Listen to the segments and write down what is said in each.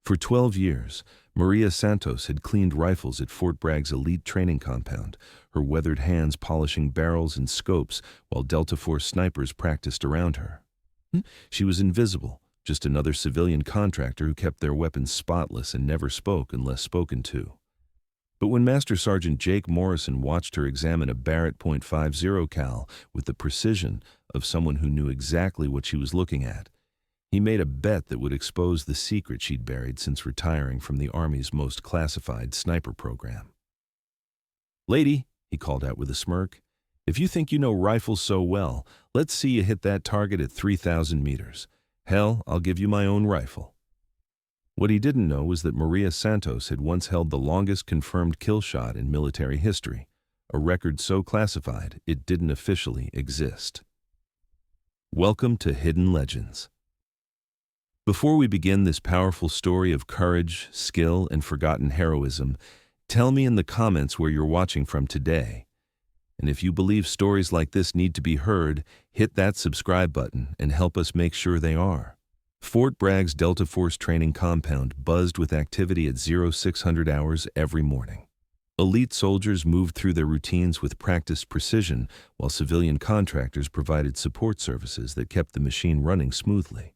For 12 years, Maria Santos had cleaned rifles at Fort Bragg's elite training compound, her weathered hands polishing barrels and scopes while Delta Force snipers practiced around her. She was invisible, just another civilian contractor who kept their weapons spotless and never spoke unless spoken to. But when Master Sergeant Jake Morrison watched her examine a Barrett .50 cal with the precision of someone who knew exactly what she was looking at, he made a bet that would expose the secret she'd buried since retiring from the Army's most classified sniper program. "Lady," he called out with a smirk, "if you think you know rifles so well, let's see you hit that target at 3,000 meters. Hell, I'll give you my own rifle." What he didn't know was that Maria Santos had once held the longest confirmed kill shot in military history, a record so classified it didn't officially exist. Welcome to Hidden Legends. Before we begin this powerful story of courage, skill, and forgotten heroism, tell me in the comments where you're watching from today. And if you believe stories like this need to be heard, hit that subscribe button and help us make sure they are. Fort Bragg's Delta Force training compound buzzed with activity at 0600 hours every morning. Elite soldiers moved through their routines with practiced precision, while civilian contractors provided support services that kept the machine running smoothly.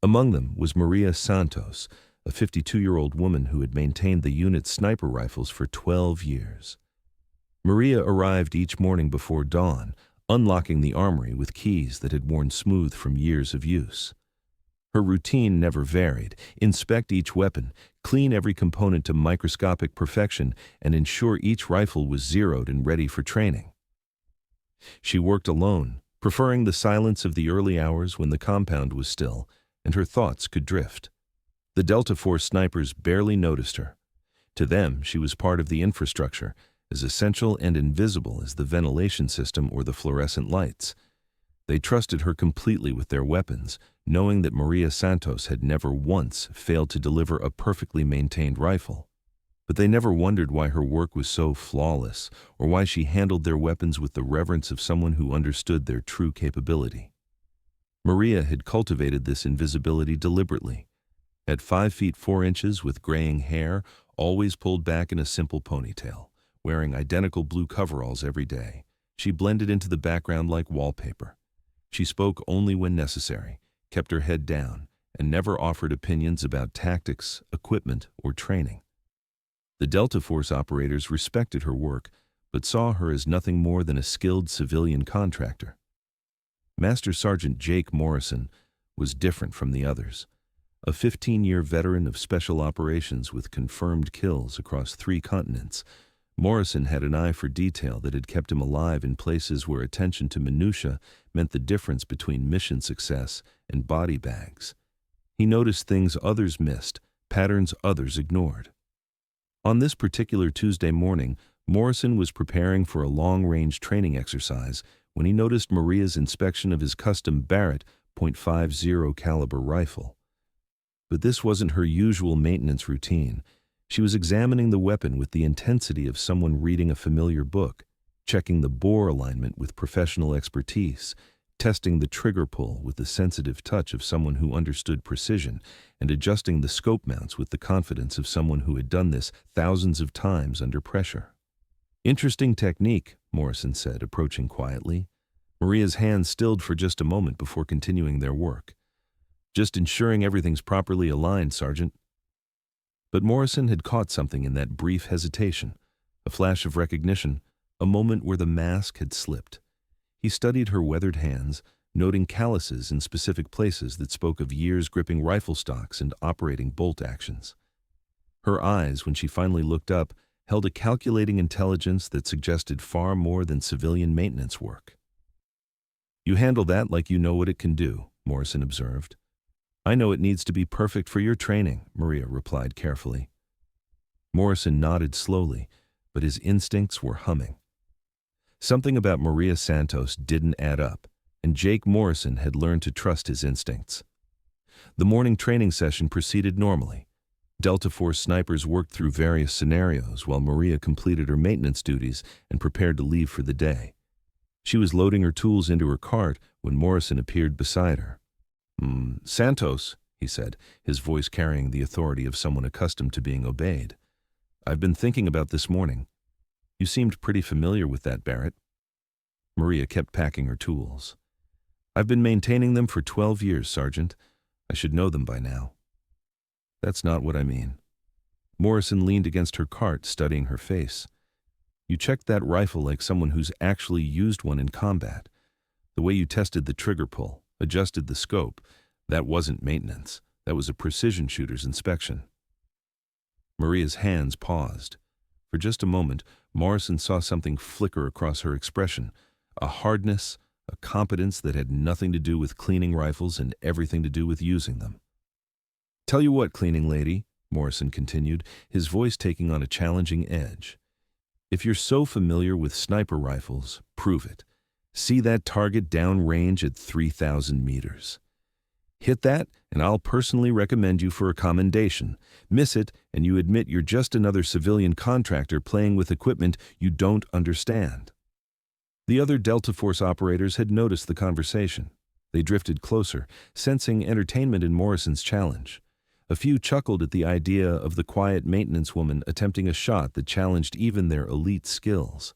Among them was Maria Santos, a 52-year-old woman who had maintained the unit's sniper rifles for 12 years. Maria arrived each morning before dawn, unlocking the armory with keys that had worn smooth from years of use. Her routine never varied: inspect each weapon, clean every component to microscopic perfection, and ensure each rifle was zeroed and ready for training. She worked alone, preferring the silence of the early hours when the compound was still and her thoughts could drift. The Delta Force snipers barely noticed her. To them, she was part of the infrastructure, as essential and invisible as the ventilation system or the fluorescent lights. They trusted her completely with their weapons, knowing that Maria Santos had never once failed to deliver a perfectly maintained rifle. But they never wondered why her work was so flawless, or why she handled their weapons with the reverence of someone who understood their true capability. Maria had cultivated this invisibility deliberately. At 5 feet 4 inches with graying hair, always pulled back in a simple ponytail, wearing identical blue coveralls every day, she blended into the background like wallpaper. She spoke only when necessary, kept her head down, and never offered opinions about tactics, equipment, or training. The Delta Force operators respected her work, but saw her as nothing more than a skilled civilian contractor. Master Sergeant Jake Morrison was different from the others. A 15-year veteran of special operations with confirmed kills across 3 continents, Morrison had an eye for detail that had kept him alive in places where attention to minutia meant the difference between mission success and body bags. He noticed things others missed, patterns others ignored. On this particular Tuesday morning, Morrison was preparing for a long-range training exercise when he noticed Maria's inspection of his custom Barrett .50 caliber rifle. But this wasn't her usual maintenance routine. She was examining the weapon with the intensity of someone reading a familiar book, checking the bore alignment with professional expertise, testing the trigger pull with the sensitive touch of someone who understood precision, and adjusting the scope mounts with the confidence of someone who had done this thousands of times under pressure. "Interesting technique," Morrison said, approaching quietly. Maria's hands stilled for just a moment before continuing their work. "Just ensuring everything's properly aligned, Sergeant." But Morrison had caught something in that brief hesitation, a flash of recognition, a moment where the mask had slipped. He studied her weathered hands, noting calluses in specific places that spoke of years gripping rifle stocks and operating bolt actions. Her eyes, when she finally looked up, held a calculating intelligence that suggested far more than civilian maintenance work. "You handle that like you know what it can do," Morrison observed. "I know it needs to be perfect for your training," Maria replied carefully. Morrison nodded slowly, but his instincts were humming. Something about Maria Santos didn't add up, and Jake Morrison had learned to trust his instincts. The morning training session proceeded normally. Delta Force snipers worked through various scenarios while Maria completed her maintenance duties and prepared to leave for the day. She was loading her tools into her cart when Morrison appeared beside her. Santos," he said, his voice carrying the authority of someone accustomed to being obeyed. "I've been thinking about this morning. You seemed pretty familiar with that, Barrett." Maria kept packing her tools. "I've been maintaining them for 12 years, Sergeant. I should know them by now." "That's not what I mean." Morrison leaned against her cart, studying her face. "You checked that rifle like someone who's actually used one in combat. The way you tested the trigger pull, adjusted the scope, that wasn't maintenance. That was a precision shooter's inspection." Maria's hands paused. For just a moment, Morrison saw something flicker across her expression, a hardness, a competence that had nothing to do with cleaning rifles and everything to do with using them. "Tell you what, cleaning lady," Morrison continued, his voice taking on a challenging edge. "If you're so familiar with sniper rifles, prove it. See that target downrange at 3,000 meters. Hit that, and I'll personally recommend you for a commendation. Miss it, and you admit you're just another civilian contractor playing with equipment you don't understand." The other Delta Force operators had noticed the conversation. They drifted closer, sensing entertainment in Morrison's challenge. A few chuckled at the idea of the quiet maintenance woman attempting a shot that challenged even their elite skills.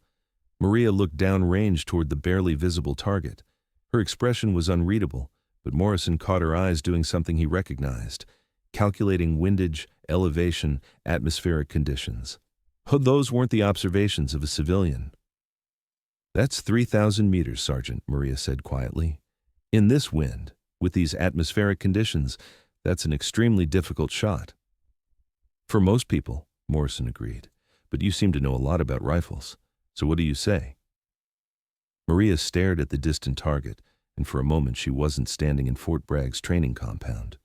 Maria looked downrange toward the barely visible target. Her expression was unreadable, but Morrison caught her eyes doing something he recognized, calculating windage, elevation, atmospheric conditions. Those weren't the observations of a civilian. "That's 3,000 meters, Sergeant," Maria said quietly. "In this wind, with these atmospheric conditions, that's an extremely difficult shot." "For most people," Morrison agreed, "but you seem to know a lot about rifles. So what do you say?" Maria stared at the distant target, and for a moment she wasn't standing in Fort Bragg's training compound.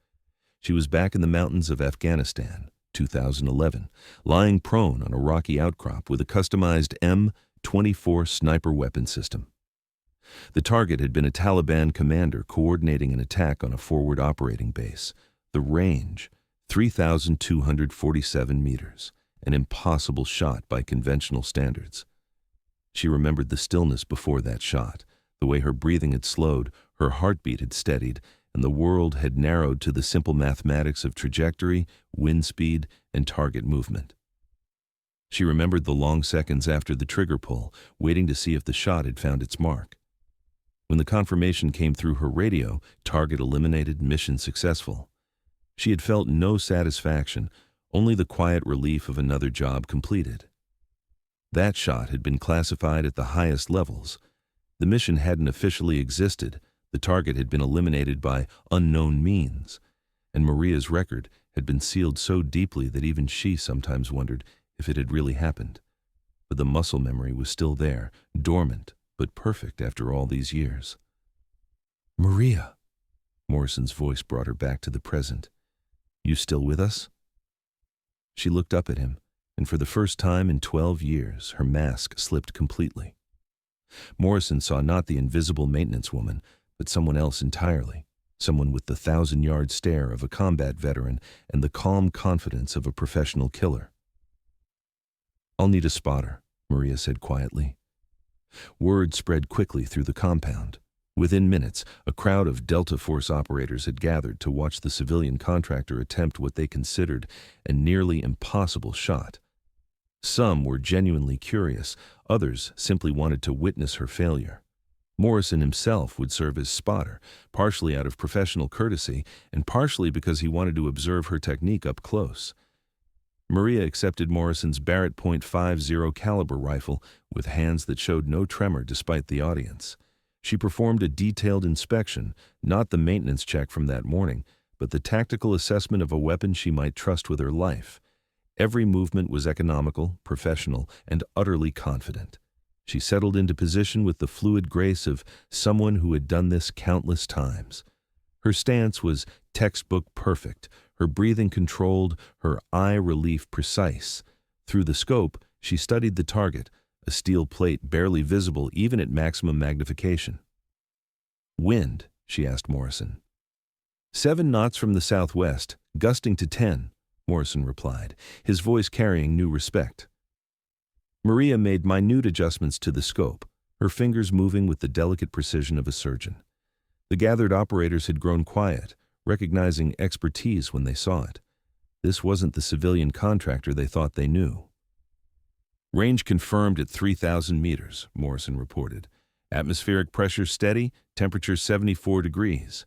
She was back in the mountains of Afghanistan, 2011, lying prone on a rocky outcrop with a customized M24 sniper weapon system. The target had been a Taliban commander coordinating an attack on a forward operating base. The range, 3,247 meters, an impossible shot by conventional standards. She remembered the stillness before that shot, the way her breathing had slowed, her heartbeat had steadied, and the world had narrowed to the simple mathematics of trajectory, wind speed, and target movement. She remembered the long seconds after the trigger pull, waiting to see if the shot had found its mark. When the confirmation came through her radio, target eliminated, mission successful. She had felt no satisfaction, only the quiet relief of another job completed. That shot had been classified at the highest levels. The mission hadn't officially existed, the target had been eliminated by unknown means, and Maria's record had been sealed so deeply that even she sometimes wondered if it had really happened. But the muscle memory was still there, dormant, but perfect after all these years. "Maria," Morrison's voice brought her back to the present. "You still with us?" She looked up at him, and for the first time in 12 years, her mask slipped completely. Morrison saw not the invisible maintenance woman, but someone else entirely, someone with the 1,000-yard stare of a combat veteran and the calm confidence of a professional killer. "I'll need a spotter," Maria said quietly. Word spread quickly through the compound. Within minutes, a crowd of Delta Force operators had gathered to watch the civilian contractor attempt what they considered a nearly impossible shot. Some were genuinely curious, others simply wanted to witness her failure. Morrison himself would serve as spotter, partially out of professional courtesy and partially because he wanted to observe her technique up close. Maria accepted Morrison's Barrett .50 caliber rifle with hands that showed no tremor despite the audience. She performed a detailed inspection, not the maintenance check from that morning, but the tactical assessment of a weapon she might trust with her life. Every movement was economical, professional, and utterly confident. She settled into position with the fluid grace of someone who had done this countless times. Her stance was textbook perfect, her breathing controlled, her eye relief precise. Through the scope, she studied the target, a steel plate barely visible even at maximum magnification. "Wind?" she asked Morrison. 7 knots from the southwest, gusting to 10, Morrison replied, his voice carrying new respect. Maria made minute adjustments to the scope, her fingers moving with the delicate precision of a surgeon. The gathered operators had grown quiet, recognizing expertise when they saw it. This wasn't the civilian contractor they thought they knew. "Range confirmed at 3,000 meters, Morrison reported. "Atmospheric pressure steady, temperature 74 degrees.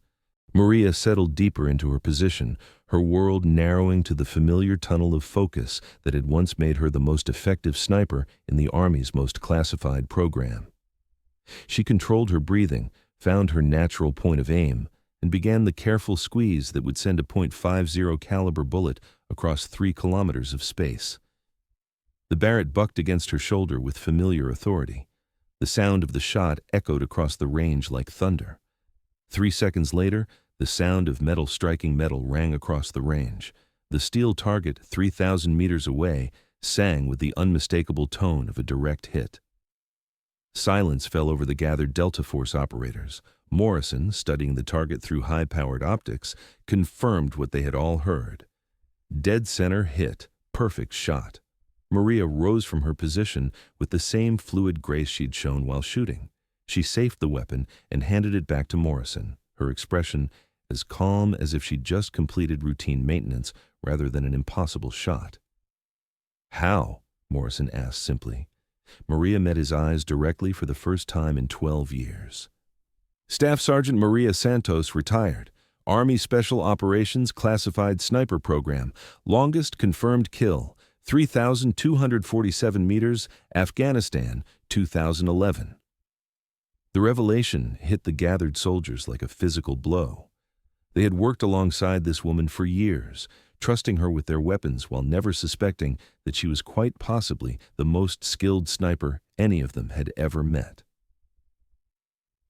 Maria settled deeper into her position, her world narrowing to the familiar tunnel of focus that had once made her the most effective sniper in the Army's most classified program. She controlled her breathing, found her natural point of aim, and began the careful squeeze that would send a .50 caliber bullet across 3 kilometers of space. The Barrett bucked against her shoulder with familiar authority. The sound of the shot echoed across the range like thunder. 3 seconds later, the sound of metal striking metal rang across the range. The steel target, 3,000 meters away, sang with the unmistakable tone of a direct hit. Silence fell over the gathered Delta Force operators. Morrison, studying the target through high-powered optics, confirmed what they had all heard. Dead center hit, perfect shot. Maria rose from her position with the same fluid grace she'd shown while shooting. She safed the weapon and handed it back to Morrison, her expression as calm as if she'd just completed routine maintenance rather than an impossible shot. "How?" Morrison asked simply. Maria met his eyes directly for the first time in 12 years. "Staff Sergeant Maria Santos, retired. Army Special Operations Classified Sniper Program. Longest confirmed kill, 3,247 meters, Afghanistan, 2011. The revelation hit the gathered soldiers like a physical blow. They had worked alongside this woman for years, trusting her with their weapons while never suspecting that she was quite possibly the most skilled sniper any of them had ever met.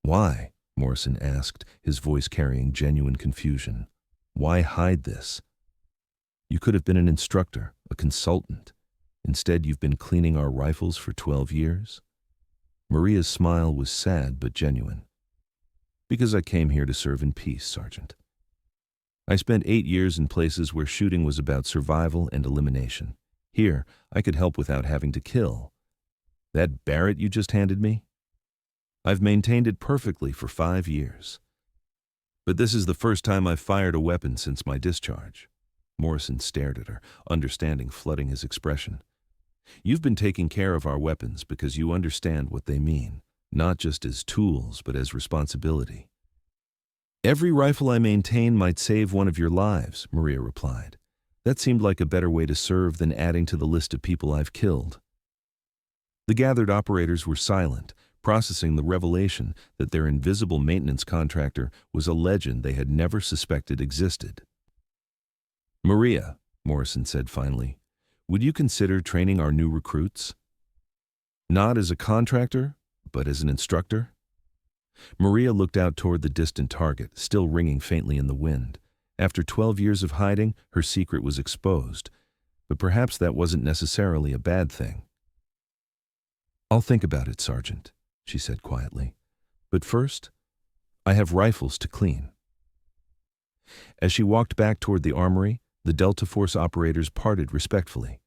"Why?" Morrison asked, his voice carrying genuine confusion. "Why hide this? You could have been an instructor, a consultant. Instead, you've been cleaning our rifles for 12 years? Maria's smile was sad but genuine. "Because I came here to serve in peace, Sergeant. I spent 8 years in places where shooting was about survival and elimination. Here, I could help without having to kill. That Barrett you just handed me? I've maintained it perfectly for 5 years. But this is the first time I've fired a weapon since my discharge." Morrison stared at her, understanding flooding his expression. "You've been taking care of our weapons because you understand what they mean, not just as tools, but as responsibility." "Every rifle I maintain might save one of your lives," Maria replied. "That seemed like a better way to serve than adding to the list of people I've killed." The gathered operators were silent, processing the revelation that their invisible maintenance contractor was a legend they had never suspected existed. "Maria," Morrison said finally, "would you consider training our new recruits? Not as a contractor, but as an instructor?" Maria looked out toward the distant target, still ringing faintly in the wind. After 12 years of hiding, her secret was exposed, but perhaps that wasn't necessarily a bad thing. "I'll think about it, Sergeant," she said quietly. "But first, I have rifles to clean." As she walked back toward the armory, the Delta Force operators parted respectfully.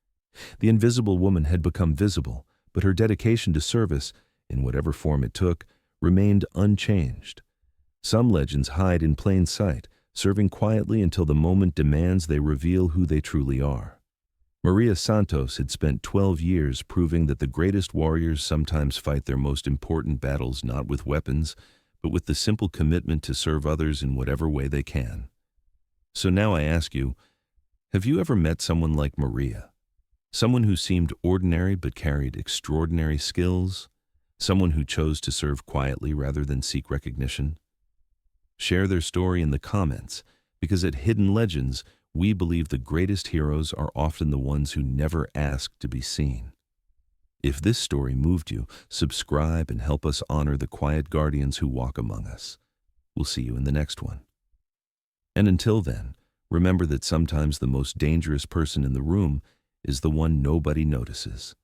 The invisible woman had become visible, but her dedication to service, in whatever form it took, remained unchanged. Some legends hide in plain sight, serving quietly until the moment demands they reveal who they truly are. Maria Santos had spent 12 years proving that the greatest warriors sometimes fight their most important battles not with weapons, but with the simple commitment to serve others in whatever way they can. So now I ask you, have you ever met someone like Maria? Someone who seemed ordinary but carried extraordinary skills? Someone who chose to serve quietly rather than seek recognition? Share their story in the comments, because at Hidden Legends, we believe the greatest heroes are often the ones who never ask to be seen. If this story moved you, subscribe and help us honor the quiet guardians who walk among us. We'll see you in the next one. And until then, remember that sometimes the most dangerous person in the room is the one nobody notices.